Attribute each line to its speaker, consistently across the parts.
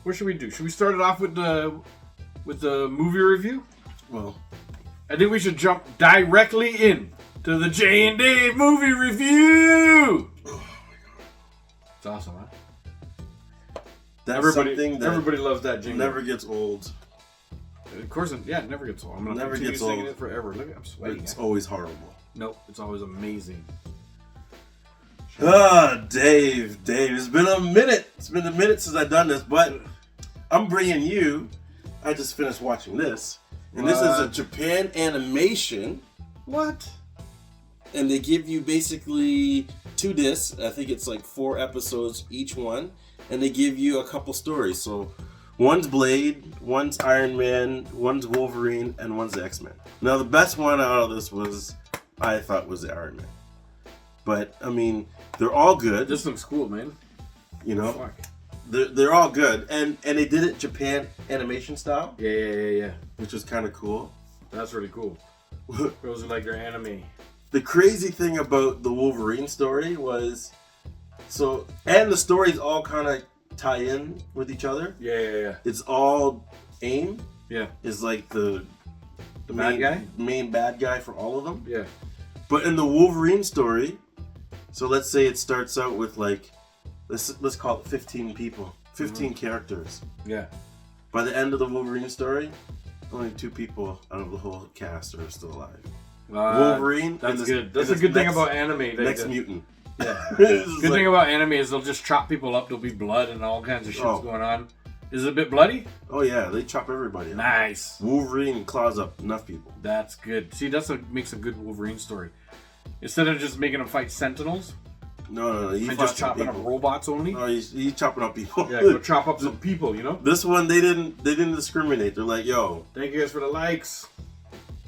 Speaker 1: What should we do? Should we start it off with the movie review?
Speaker 2: Well,
Speaker 1: I think we should jump directly in to the Jay and Dave movie review.
Speaker 2: oh my god,
Speaker 1: It's awesome, huh?
Speaker 2: that's something that
Speaker 1: everybody loves that jingle.
Speaker 2: never gets old.
Speaker 1: Of course, it never gets old. I'm gonna
Speaker 2: Never
Speaker 1: continue
Speaker 2: gets
Speaker 1: singing
Speaker 2: old.
Speaker 1: it forever. Look, I'm sweating.
Speaker 2: It's always horrible.
Speaker 1: Nope, it's always amazing.
Speaker 2: Dave, it's been a minute. It's been a minute since I've done this, but I'm bringing you. I just finished watching this, and this is a Japan animation.
Speaker 1: What?
Speaker 2: And they give you basically 2 discs. I think it's like 4 episodes each one, and they give you a couple stories. So one's Blade, one's Iron Man, one's Wolverine, and one's X-Men. Now the best one out of this I thought was the Iron Man. But I mean, they're all good.
Speaker 1: This looks cool, man.
Speaker 2: You know,
Speaker 1: Fuck.
Speaker 2: they're all good, and they did it Japan animation style,
Speaker 1: Yeah.
Speaker 2: which was kind of cool.
Speaker 1: That's really cool. Those are like their anime.
Speaker 2: The crazy thing about the Wolverine story was, and the stories all kind of tie in with each other.
Speaker 1: Yeah.
Speaker 2: It's all AIM
Speaker 1: Yeah.
Speaker 2: is like the main bad guy for all of them.
Speaker 1: Yeah.
Speaker 2: But in the Wolverine story, so let's say it starts out with like, let's call it 15 people, 15 characters.
Speaker 1: Yeah.
Speaker 2: By the end of the Wolverine story, only 2 people out of the whole cast are still alive. Wolverine.
Speaker 1: That's
Speaker 2: and
Speaker 1: good. That's
Speaker 2: and
Speaker 1: a good thing
Speaker 2: next-
Speaker 1: about anime.
Speaker 2: Next mutant.
Speaker 1: Yeah.
Speaker 2: Good
Speaker 1: Good thing about anime is they'll just chop people up. There'll be blood and all kinds of shit's
Speaker 2: Oh.
Speaker 1: going on. Is it a bit bloody?
Speaker 2: Oh yeah, they chop everybody up.
Speaker 1: Nice.
Speaker 2: Wolverine claws up enough people.
Speaker 1: That's good. See, that's what makes a good Wolverine story. Instead of just making them fight Sentinels
Speaker 2: No, he
Speaker 1: and
Speaker 2: fought
Speaker 1: just chopping
Speaker 2: people.
Speaker 1: up robots only.
Speaker 2: No, he's chopping up people.
Speaker 1: Yeah, go chop up some people, you know?
Speaker 2: This one they didn't discriminate. They're like, yo,
Speaker 1: Thank you guys for the likes.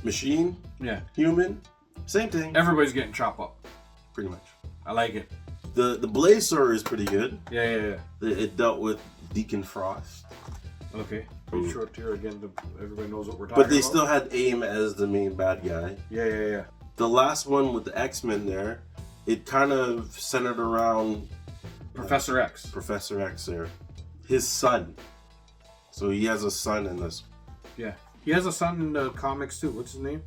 Speaker 2: machine,
Speaker 1: Yeah.
Speaker 2: human, same thing.
Speaker 1: Everybody's getting chopped up.
Speaker 2: Pretty much.
Speaker 1: I like it.
Speaker 2: The Blaze story is pretty good.
Speaker 1: Yeah.
Speaker 2: It dealt with Deacon Frost,
Speaker 1: Okay. Pretty short here again. Everybody knows what we're talking about.
Speaker 2: but they still had AIM as the main bad guy.
Speaker 1: Yeah.
Speaker 2: The last one with the X-Men there, it kind of centered around
Speaker 1: Professor X.
Speaker 2: Professor X there, his son. So he has a son in this.
Speaker 1: Yeah. He has a son in the comics too. What's his name?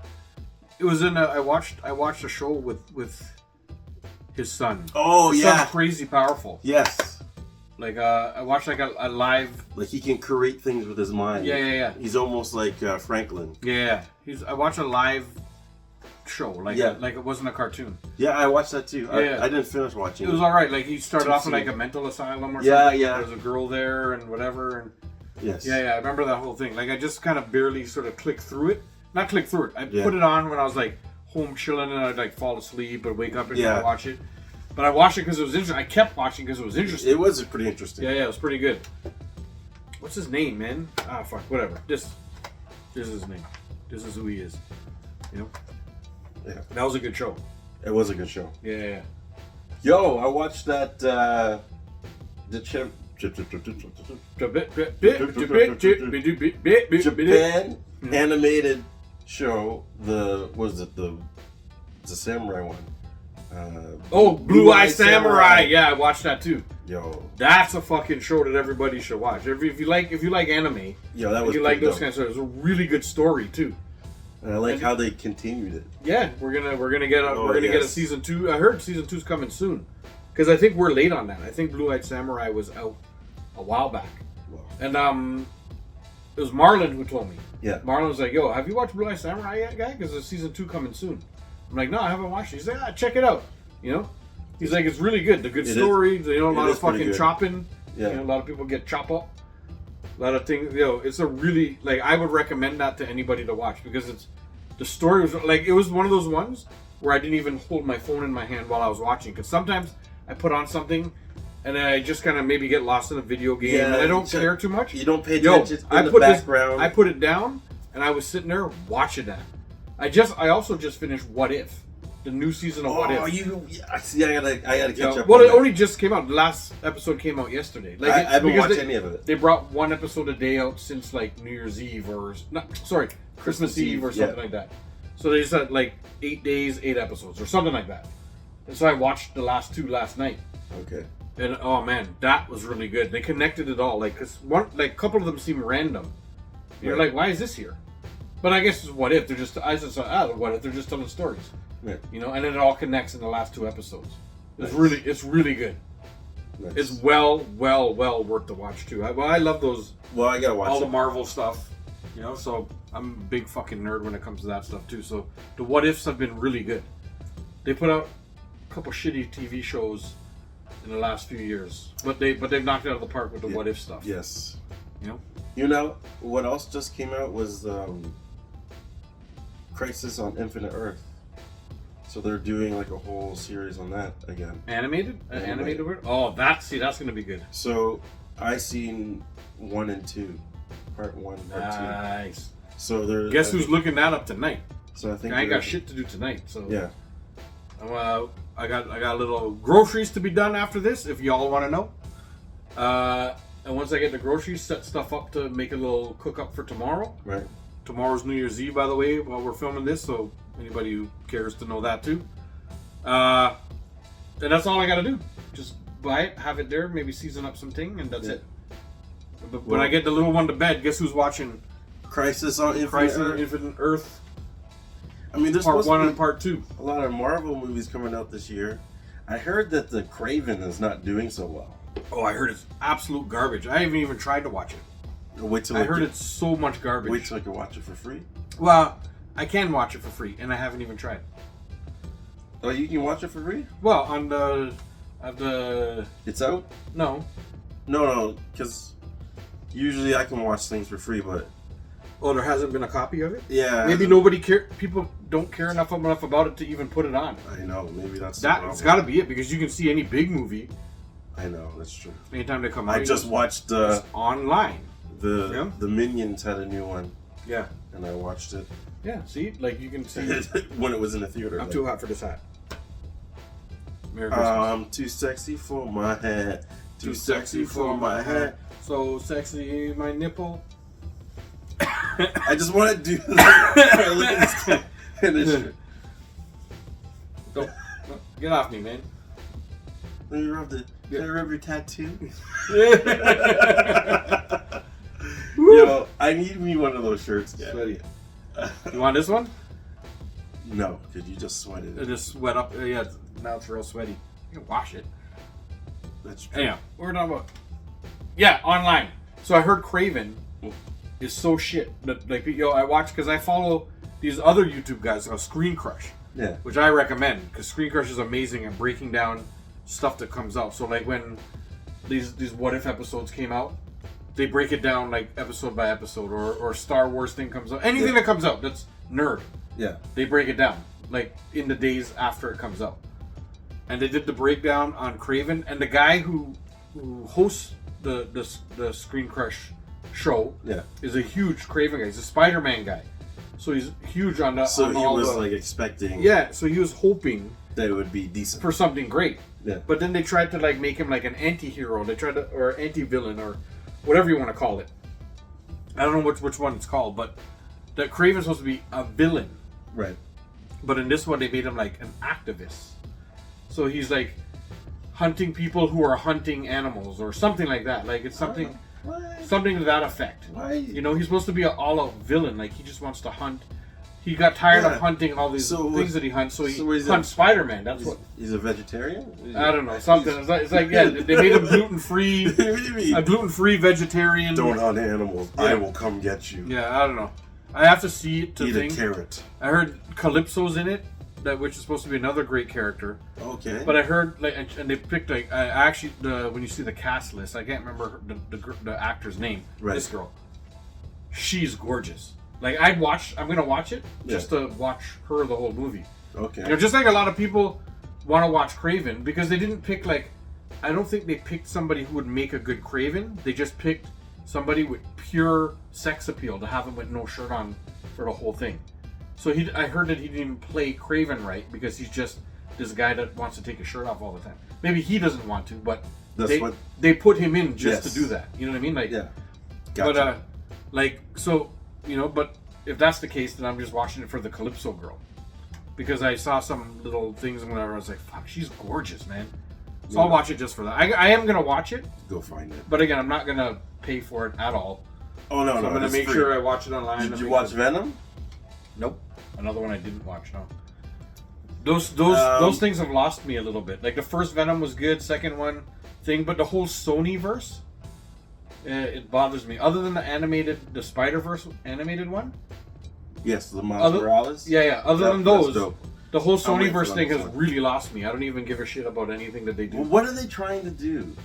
Speaker 1: It was in I watched a show with his son.
Speaker 2: Oh
Speaker 1: His
Speaker 2: yeah.
Speaker 1: son's crazy powerful.
Speaker 2: Yes.
Speaker 1: Like I watched like a live.
Speaker 2: Like he can create things with his mind.
Speaker 1: Yeah.
Speaker 2: He's almost like Franklin.
Speaker 1: Yeah. I watched a live show. Like
Speaker 2: Yeah.
Speaker 1: like it wasn't a cartoon.
Speaker 2: Yeah, I watched that too.
Speaker 1: Yeah.
Speaker 2: I didn't finish watching
Speaker 1: It was alright. Like he started
Speaker 2: Too
Speaker 1: off in
Speaker 2: soon.
Speaker 1: like a mental asylum or
Speaker 2: Yeah,
Speaker 1: something.
Speaker 2: yeah.
Speaker 1: There was a girl there and whatever. And
Speaker 2: Yes.
Speaker 1: yeah. I remember that whole thing. Like I just kind of barely sort of clicked through it. Not click through it. I
Speaker 2: Yeah.
Speaker 1: put it on when I was like home chilling and I'd like fall asleep or wake up and
Speaker 2: Yeah.
Speaker 1: watch it. But I watched it because it was interesting. I kept watching because it was interesting.
Speaker 2: It was pretty interesting.
Speaker 1: Yeah, it was pretty good. What's his name, man? Ah, fuck, whatever. This is his name. This is who he is. You know?
Speaker 2: Yeah.
Speaker 1: That was a good show.
Speaker 2: It was a good show.
Speaker 1: Yeah.
Speaker 2: Yo, I watched that the Japan animated show. The samurai one.
Speaker 1: Oh, Blue Eye Samurai. Yeah, I watched that too.
Speaker 2: Yo,
Speaker 1: That's a fucking show that everybody should watch. If you like anime,
Speaker 2: yo, that
Speaker 1: if
Speaker 2: was
Speaker 1: you like
Speaker 2: pretty
Speaker 1: those
Speaker 2: dope.
Speaker 1: kinds of stories, it's a really good story too.
Speaker 2: And I like how they continued it.
Speaker 1: Yeah, we're gonna get a
Speaker 2: yes.
Speaker 1: season 2. I heard season 2's coming soon, because I think we're late on that. I think Blue Eyed Samurai was out a while back,
Speaker 2: Wow.
Speaker 1: and it was Marlon who told me.
Speaker 2: Yeah.
Speaker 1: Marlon was like, "Yo, have you watched Blue Eyed Samurai yet, guy? Because there's season 2 coming soon." I'm like, "No, I haven't watched it." He's like, "Check it out." You know, he's like, "It's really good. The good
Speaker 2: It
Speaker 1: story.
Speaker 2: is.
Speaker 1: You know, a
Speaker 2: It
Speaker 1: lot
Speaker 2: is
Speaker 1: of
Speaker 2: pretty
Speaker 1: fucking
Speaker 2: good.
Speaker 1: chopping.
Speaker 2: Yeah.
Speaker 1: You know, a lot of people get chop up. A lot of things. It's a really like I would recommend that to anybody to watch because the story was like it was one of those ones where I didn't even hold my phone in my hand while I was watching because sometimes I put on something and I just kind of maybe get lost in a video game and I don't care too much.
Speaker 2: You don't pay attention in
Speaker 1: I
Speaker 2: the
Speaker 1: put
Speaker 2: background.
Speaker 1: I put it down and I was sitting there watching that. I also just finished What If, the new season of What If.
Speaker 2: I gotta catch up.
Speaker 1: Well,
Speaker 2: on
Speaker 1: it
Speaker 2: that.
Speaker 1: only just came out. The last episode came out yesterday.
Speaker 2: I haven't
Speaker 1: because
Speaker 2: watched any of it.
Speaker 1: They brought one episode a day out since like New Year's Eve Christmas Eve or something like that. So they just had like 8 days, 8 episodes or something like that. And so I watched the last 2 last night.
Speaker 2: Okay.
Speaker 1: And oh man, that was really good. They connected it all, like, cause a couple of them seem random. You're
Speaker 2: Right.
Speaker 1: like, why is this here? But I guess it's what if they're just what if they're just telling stories,
Speaker 2: Right.
Speaker 1: you know? And then it all connects in the last 2 episodes. It's
Speaker 2: Nice.
Speaker 1: really good.
Speaker 2: Nice.
Speaker 1: It's well worth the watch too. I love those
Speaker 2: Well, I gotta watch
Speaker 1: all
Speaker 2: it.
Speaker 1: the Marvel stuff, you know. So I'm a big fucking nerd when it comes to that stuff too. So the what ifs have been really good. They put out a couple shitty TV shows in the last few years, but they've knocked it out of the park with the what if stuff.
Speaker 2: Yes.
Speaker 1: You know.
Speaker 2: You know what else just came out was Crisis on Infinite Earth. So they're doing like a whole series on that again.
Speaker 1: Animated? Animated word? Oh, that's gonna be good.
Speaker 2: So I seen 1 and 2, part 1, part 2.
Speaker 1: Nice.
Speaker 2: So there's.
Speaker 1: Guess who's looking that up tonight?
Speaker 2: So I think
Speaker 1: I ain't
Speaker 2: they're-
Speaker 1: got shit to do tonight, so
Speaker 2: Yeah.
Speaker 1: I got a little groceries to be done after this. If y'all want to know. And once I get the groceries, set stuff up to make a little cook up for tomorrow.
Speaker 2: Right.
Speaker 1: Tomorrow's New Year's Eve, by the way, while we're filming this, so anybody who cares to know that too. And that's all I gotta do. Just buy it, have it there, maybe season up something, and that's
Speaker 2: Yeah.
Speaker 1: it. But when I get the little one to bed, guess who's watching
Speaker 2: Crisis on Infinite
Speaker 1: Crisis on
Speaker 2: Earth?
Speaker 1: Infinite Earth
Speaker 2: I mean, there's
Speaker 1: Part
Speaker 2: supposed
Speaker 1: 1
Speaker 2: to
Speaker 1: and
Speaker 2: be
Speaker 1: Part 2?
Speaker 2: a lot of Marvel movies coming out this year. I heard that the Craven is not doing so well.
Speaker 1: Oh, I heard it's absolute garbage. I haven't even tried to watch it.
Speaker 2: Wait till
Speaker 1: I heard it's so much garbage.
Speaker 2: Wait till I can watch it for free.
Speaker 1: Well, I can watch it for free, and I haven't even tried.
Speaker 2: Oh, you can watch it for free?
Speaker 1: Well, on the
Speaker 2: It's out?
Speaker 1: no.
Speaker 2: No, because usually I can watch things for free, but
Speaker 1: Oh, there hasn't been a copy of it.
Speaker 2: yeah,
Speaker 1: Maybe nobody care. People don't care enough about it to even put it on.
Speaker 2: I know. Maybe that's the
Speaker 1: That
Speaker 2: problem.
Speaker 1: it's got to be it because you can see any big movie
Speaker 2: I know that's true.
Speaker 1: anytime they come out.
Speaker 2: I just watched
Speaker 1: it's online. Yeah.
Speaker 2: the Minions had a new one,
Speaker 1: Yeah,
Speaker 2: and I watched it
Speaker 1: yeah. See, like you can see.
Speaker 2: when it was in the theater.
Speaker 1: I'm
Speaker 2: like,
Speaker 1: too hot for this hat. Merry Christmas.
Speaker 2: I'm too sexy for my hat. Too sexy for my hat.
Speaker 1: So sexy, my nipple.
Speaker 2: I just want to do that. Look at this guy in this shirt.
Speaker 1: Don't get off me, man.
Speaker 2: Let me rub can I rub your tattoo? Yo, I need me one of those shirts. Yeah.
Speaker 1: Sweaty. You want this one?
Speaker 2: No, because you just sweated
Speaker 1: It
Speaker 2: it.
Speaker 1: just sweat up. Yeah, now it's real sweaty. You can wash it.
Speaker 2: That's true.
Speaker 1: Anyhow, we're talking about. Yeah, online. So I heard Craven is so shit that like I watch because I follow these other YouTube guys called Screen Crush,
Speaker 2: Yeah.
Speaker 1: which I recommend because Screen Crush is amazing at breaking down stuff that comes out. So like when these what if episodes came out, they break it down like episode by episode, or Star Wars thing comes out, anything that comes out that's nerd,
Speaker 2: Yeah.
Speaker 1: they break it down like in the days after it comes out. And they did the breakdown on Craven, and the guy who hosts the Screen Crush show
Speaker 2: Yeah.
Speaker 1: is a huge Craven guy. He's a Spider-Man guy, so he's huge on the.
Speaker 2: So
Speaker 1: on
Speaker 2: he
Speaker 1: all
Speaker 2: was
Speaker 1: the,
Speaker 2: like expecting
Speaker 1: yeah. So he was hoping
Speaker 2: that it would be decent.
Speaker 1: for something great,
Speaker 2: Yeah.
Speaker 1: but then they tried to like make him like an anti-hero. They tried to or anti-villain or whatever you want to call it. I don't know which one it's called, but that Craven's supposed to be a villain.
Speaker 2: Right.
Speaker 1: But in this one, they made him like an activist. So he's like hunting people who are hunting animals or something like that. Like it's something something to that effect.
Speaker 2: Why?
Speaker 1: You know, he's supposed to be an all-out villain. Like he just wants to hunt. He got tired
Speaker 2: Yeah.
Speaker 1: of hunting all these
Speaker 2: So
Speaker 1: things that he hunts, so he
Speaker 2: so is
Speaker 1: hunts Spider-Man. That's what.
Speaker 2: He's a vegetarian?
Speaker 1: I don't know. Something. It's like yeah, they made him gluten-free.
Speaker 2: What do you mean?
Speaker 1: A gluten-free vegetarian.
Speaker 2: Don't hunt animals.
Speaker 1: Yeah.
Speaker 2: I will come get you.
Speaker 1: Yeah, I don't know. I have to see it to
Speaker 2: Eat
Speaker 1: think.
Speaker 2: a carrot.
Speaker 1: I heard Calypso's in it, which is supposed to be another great character.
Speaker 2: Okay.
Speaker 1: But I heard like, and they picked like, I actually when you see the cast list, I can't remember the actor's name.
Speaker 2: Right.
Speaker 1: This girl, she's gorgeous. Like I'm gonna watch it just to watch her the whole movie.
Speaker 2: Okay.
Speaker 1: You know, just like a lot of people want to watch Craven because they didn't pick like, I don't think they picked somebody who would make a good Craven. They just picked somebody with pure sex appeal to have him with no shirt on for the whole thing. So I heard that he didn't even play Craven right because he's just this guy that wants to take his shirt off all the time. Maybe he doesn't want to, but they put him in just to do that. You know what I mean? Like,
Speaker 2: Yeah. Gotcha.
Speaker 1: but like so, you know. But if that's the case, then I'm just watching it for the Calypso girl because I saw some little things and whatever. I was like, fuck, she's gorgeous, man. So I'll watch it just for that. I am gonna watch it,
Speaker 2: Go find it.
Speaker 1: but again, I'm not gonna pay for it at all.
Speaker 2: Oh no,
Speaker 1: So
Speaker 2: no.
Speaker 1: I'm gonna
Speaker 2: it's
Speaker 1: make
Speaker 2: free.
Speaker 1: sure I watch it online.
Speaker 2: Did
Speaker 1: and
Speaker 2: you
Speaker 1: make
Speaker 2: watch
Speaker 1: sure-
Speaker 2: Venom?
Speaker 1: Nope. Another one I didn't watch. No. Those things have lost me a little bit. Like the first Venom was good, second one thing, but the whole Sony verse, it bothers me. Other than the Spider-Verse animated one.
Speaker 2: Yes, the Miles Morales.
Speaker 1: Yeah. Other than
Speaker 2: That's
Speaker 1: those,
Speaker 2: dope.
Speaker 1: the whole
Speaker 2: I'm waiting
Speaker 1: Sonyverse
Speaker 2: for
Speaker 1: thing
Speaker 2: that
Speaker 1: has
Speaker 2: one.
Speaker 1: really lost me. I don't even give a shit about anything that they do.
Speaker 2: Well, what are they trying to do?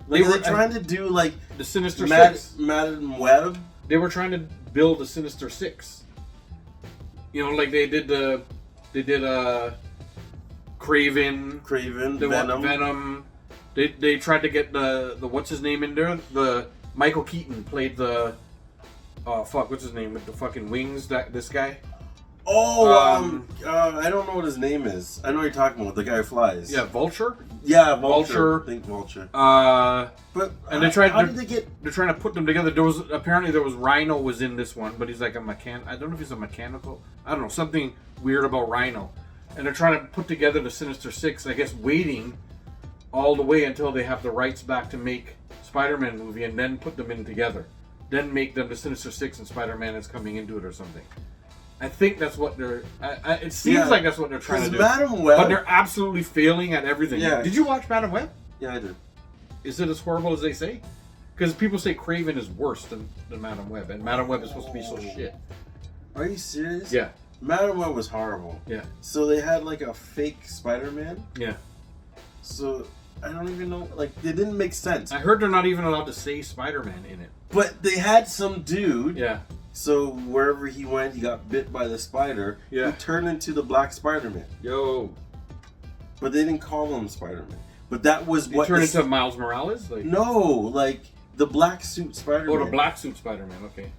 Speaker 2: Like,
Speaker 1: They were-
Speaker 2: are they trying to do like
Speaker 1: The Sinister Six.
Speaker 2: Madam Web?
Speaker 1: They were trying to build the Sinister Six. You know, like they did Craven,
Speaker 2: Craven,
Speaker 1: they want
Speaker 2: Venom.
Speaker 1: Venom. They tried to get the what's his name in there? The Michael Keaton played the what's his name with the fucking wings? This guy?
Speaker 2: Oh, I don't know what his name is. I know what you're talking about. The guy who flies.
Speaker 1: Yeah, Vulture.
Speaker 2: Yeah, Vulture.
Speaker 1: Vulture.
Speaker 2: I think Vulture.
Speaker 1: But
Speaker 2: And
Speaker 1: they tried.
Speaker 2: How did they get?
Speaker 1: They're trying to put them together. There was Rhino was in this one, but he's like a I don't know if he's a mechanical. I don't know, something weird about Rhino. And they're trying to put together the Sinister Six. I guess waiting all the way until they have the rights back to make Spider-Man movie, and then put them in together. Then make them the Sinister Six, and Spider-Man is coming into it or something. I think that's what they're. It seems like that's what they're trying to do.
Speaker 2: Madam Web.
Speaker 1: But they're absolutely failing at everything.
Speaker 2: Yeah.
Speaker 1: Did you watch Madam Web?
Speaker 2: Yeah, I did.
Speaker 1: Is it as horrible as they say? Because people say Craven is worse than Madam Web, and Madam Web is supposed to be so shit.
Speaker 2: Are you serious?
Speaker 1: Yeah,
Speaker 2: Madam Web was horrible.
Speaker 1: yeah,
Speaker 2: So they had like a fake Spider-Man.
Speaker 1: yeah.
Speaker 2: So I don't even know. Like, it didn't make sense.
Speaker 1: I heard they're not even allowed to say Spider-Man in it.
Speaker 2: But they had some dude.
Speaker 1: Yeah,
Speaker 2: So wherever he went, he got bit by the spider.
Speaker 1: Yeah.
Speaker 2: He turned into the Black Spider-Man.
Speaker 1: yo,
Speaker 2: But they didn't call him Spider-Man. But that was
Speaker 1: you
Speaker 2: what.
Speaker 1: turn
Speaker 2: the-
Speaker 1: into Miles Morales. Like,
Speaker 2: No, like the black suit Spider-Man.
Speaker 1: oh, the black suit Spider-Man. Okay,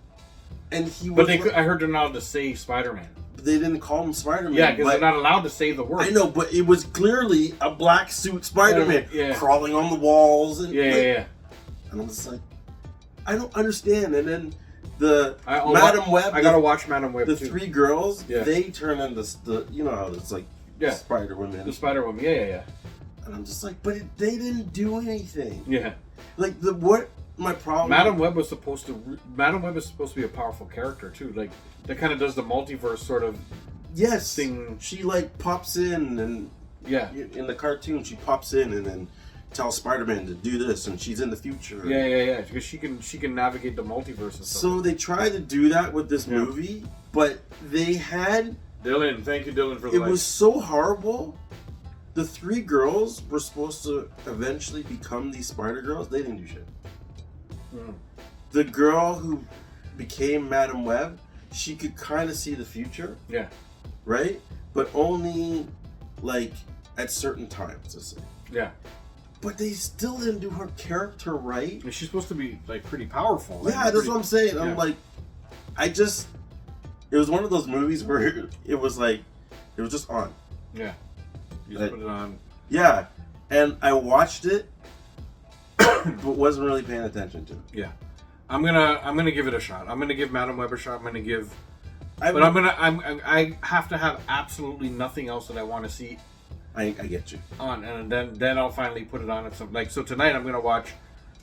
Speaker 2: And he was.
Speaker 1: but
Speaker 2: like-
Speaker 1: I heard they're not allowed to say Spider-Man.
Speaker 2: they didn't call him Spider-Man.
Speaker 1: Yeah, because
Speaker 2: but-
Speaker 1: they're not allowed to say the word.
Speaker 2: I know, but it was clearly a black suit Spider-Man
Speaker 1: Yeah.
Speaker 2: crawling on the walls and
Speaker 1: Yeah.
Speaker 2: And I'm just like, I don't understand. And then the
Speaker 1: I'll
Speaker 2: Madam Web,
Speaker 1: I gotta watch Madam Web
Speaker 2: the
Speaker 1: too.
Speaker 2: three girls,
Speaker 1: Yeah.
Speaker 2: they turn into the you know how it's like
Speaker 1: Yeah.
Speaker 2: Spider Women,
Speaker 1: The Spider-Woman. Yeah.
Speaker 2: and I'm just like, but they didn't do anything.
Speaker 1: Yeah.
Speaker 2: Like what my problem?
Speaker 1: Madam Web is supposed to be a powerful character too. Like that kind of does the multiverse sort of
Speaker 2: yes,
Speaker 1: thing.
Speaker 2: she like pops in and
Speaker 1: Yeah.
Speaker 2: in the cartoon she pops in and then tells Spider-Man to do this, and she's in the future.
Speaker 1: Yeah. Because she can navigate the multiverse and stuff.
Speaker 2: So they tried to do that with this
Speaker 1: Yeah.
Speaker 2: movie, but they had
Speaker 1: Dylan, thank you, Dylan, for the
Speaker 2: it
Speaker 1: like.
Speaker 2: was so horrible. The three girls were supposed to eventually become these Spider Girls. They didn't do shit.
Speaker 1: Mm.
Speaker 2: The girl who became Madam Web, she could kind of see the future,
Speaker 1: Yeah.
Speaker 2: right? But only like at certain times, let's say.
Speaker 1: Yeah.
Speaker 2: But they still didn't do her character right.
Speaker 1: And she's supposed to be like pretty powerful. Like,
Speaker 2: Yeah, that's
Speaker 1: pretty-
Speaker 2: what I'm saying. I'm
Speaker 1: yeah.
Speaker 2: like, it was one of those movies where it was like, it was just on.
Speaker 1: Yeah. You just
Speaker 2: Like-
Speaker 1: put it on.
Speaker 2: Yeah, and I watched it, but wasn't really paying attention to it.
Speaker 1: Yeah. I'm gonna give it a shot. I'm gonna give Madam Web a shot. I'm gonna give.
Speaker 2: I
Speaker 1: have to have absolutely nothing else that I want to see
Speaker 2: I get you.
Speaker 1: on, and then I'll finally put it on at some like. So tonight I'm gonna watch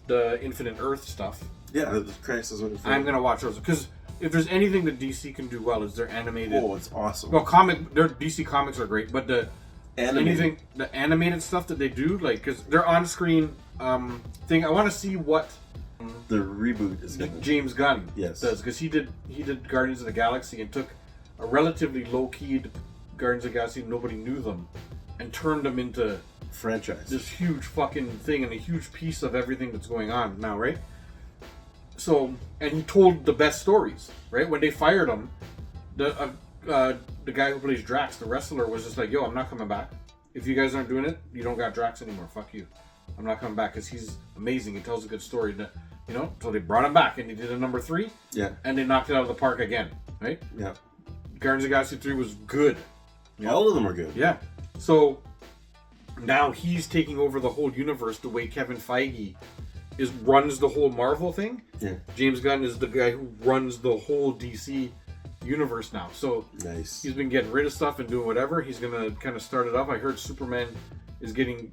Speaker 1: the Infinite Earth stuff.
Speaker 2: Yeah, the Crisis on Infinite.
Speaker 1: I'm gonna watch those because if there's anything that DC can do well, is their animated.
Speaker 2: Oh, it's awesome.
Speaker 1: Well, their DC comics are great, but the animated stuff that they do, like, because their on-screen thing, I want to see what
Speaker 2: The reboot is gonna.
Speaker 1: James Gunn
Speaker 2: Yes.
Speaker 1: does, because he did Guardians of the Galaxy and took a relatively low-keyed Guardians of the Galaxy, nobody knew them, and turned them into
Speaker 2: Franchise.
Speaker 1: this huge fucking thing and a huge piece of everything that's going on now, right? So, and he told the best stories, right? When they fired him, the guy who plays Drax, the wrestler, was just like, "Yo, I'm not coming back. If you guys aren't doing it, you don't got Drax anymore. Fuck you. I'm not coming back because he's amazing. He tells a good story." You know, so they brought him back and he did a number 3,
Speaker 2: Yeah.
Speaker 1: and they knocked it out of the park again, right?
Speaker 2: Yeah.
Speaker 1: Guardians of the Galaxy 3 was good. Yeah.
Speaker 2: All of them are good.
Speaker 1: Yeah. So now he's taking over the whole universe the way Kevin Feige runs the whole Marvel thing.
Speaker 2: Yeah.
Speaker 1: James Gunn is the guy who runs the whole DC universe now. So
Speaker 2: Nice.
Speaker 1: he's been getting rid of stuff and doing whatever. He's gonna kind of start it up. I heard Superman is getting.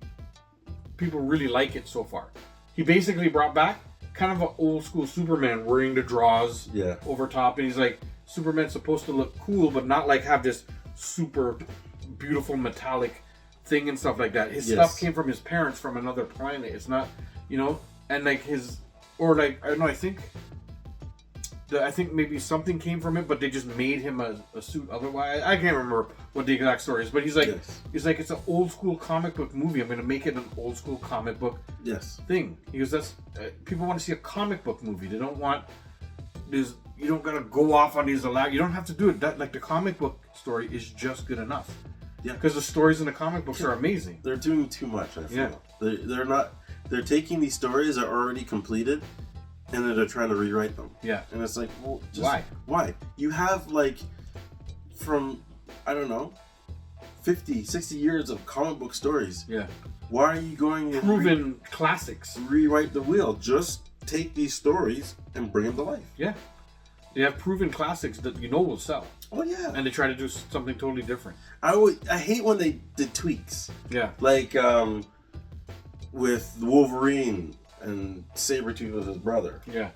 Speaker 1: people really like it so far. He basically brought back kind of an old school Superman wearing the draws
Speaker 2: Yeah.
Speaker 1: over top, and he's like, Superman's supposed to look cool, but not like have this super beautiful metallic thing and stuff like that. His stuff came from his parents from another planet. It's not, you know, and like his, or like, I don't know, I think maybe something came from it, but they just made him a suit otherwise. I can't remember what the exact story is, but he's like, it's an old school comic book movie. I'm going to make it an old school comic book thing. He goes, that's, people want to see a comic book movie. They don't want this, you don't got to go off on these you don't have to do it. That, like, the comic book story is just good enough.
Speaker 2: Yeah.
Speaker 1: Because the stories in the comic books are amazing.
Speaker 2: They're doing too much, I feel. They're not, they're taking these stories that are already completed, and then they're trying to rewrite them.
Speaker 1: Yeah.
Speaker 2: And it's like, well, just,
Speaker 1: why?
Speaker 2: Why? You have, like, from, I don't know, 50, 60 years of comic book stories.
Speaker 1: Yeah.
Speaker 2: Why are you going and
Speaker 1: proven classics?
Speaker 2: Rewrite the wheel. Just take these stories and bring them to life.
Speaker 1: Yeah. They have proven classics that you know will sell.
Speaker 2: Oh, yeah.
Speaker 1: And they try to do something totally different.
Speaker 2: I hate when they did tweaks.
Speaker 1: Yeah.
Speaker 2: Like, with Wolverine and Sabretooth was his brother.
Speaker 1: Yeah.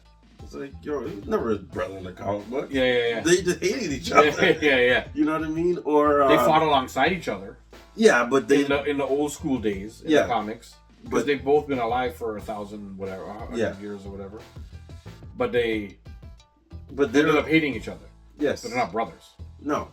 Speaker 2: It's like, yo, he was never his brother in the comic book.
Speaker 1: Yeah.
Speaker 2: They just hated each other.
Speaker 1: Yeah.
Speaker 2: You know what I mean? Or
Speaker 1: they fought alongside each other.
Speaker 2: Yeah, but they
Speaker 1: in the old school days in the comics, because they've both been alive for 1,000 years or whatever. But they ended up hating each other.
Speaker 2: Yes,
Speaker 1: but they're not brothers.
Speaker 2: No.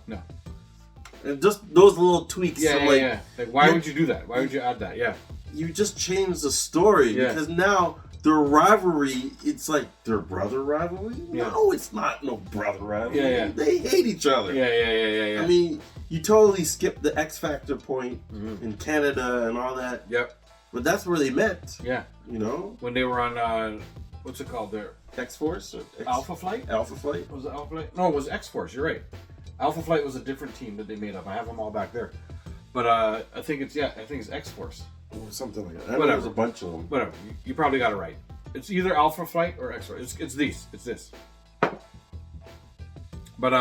Speaker 1: And
Speaker 2: just those little tweaks.
Speaker 1: Yeah. Like, why would you do that? Why would you add that? Yeah.
Speaker 2: You just changed the story because now their rivalry, it's like their brother rivalry.
Speaker 1: Yeah.
Speaker 2: No, it's not no brother rivalry.
Speaker 1: Yeah.
Speaker 2: They hate each other.
Speaker 1: Yeah.
Speaker 2: I mean, you totally skipped the X Factor point in Canada and all that.
Speaker 1: Yep.
Speaker 2: But that's where they met.
Speaker 1: Yeah.
Speaker 2: You know?
Speaker 1: When they were on, what's it called there?
Speaker 2: X-Force?
Speaker 1: Alpha Flight?
Speaker 2: Alpha Flight?
Speaker 1: Was it Alpha Flight? No, it was X-Force. You're right. Alpha Flight was a different team that they made up. I have them all back there. But I think it's X-Force.
Speaker 2: Or something like that. I know there's a bunch of them.
Speaker 1: Whatever. You probably got it right. It's either Alpha Flight or X-Force. It's this. But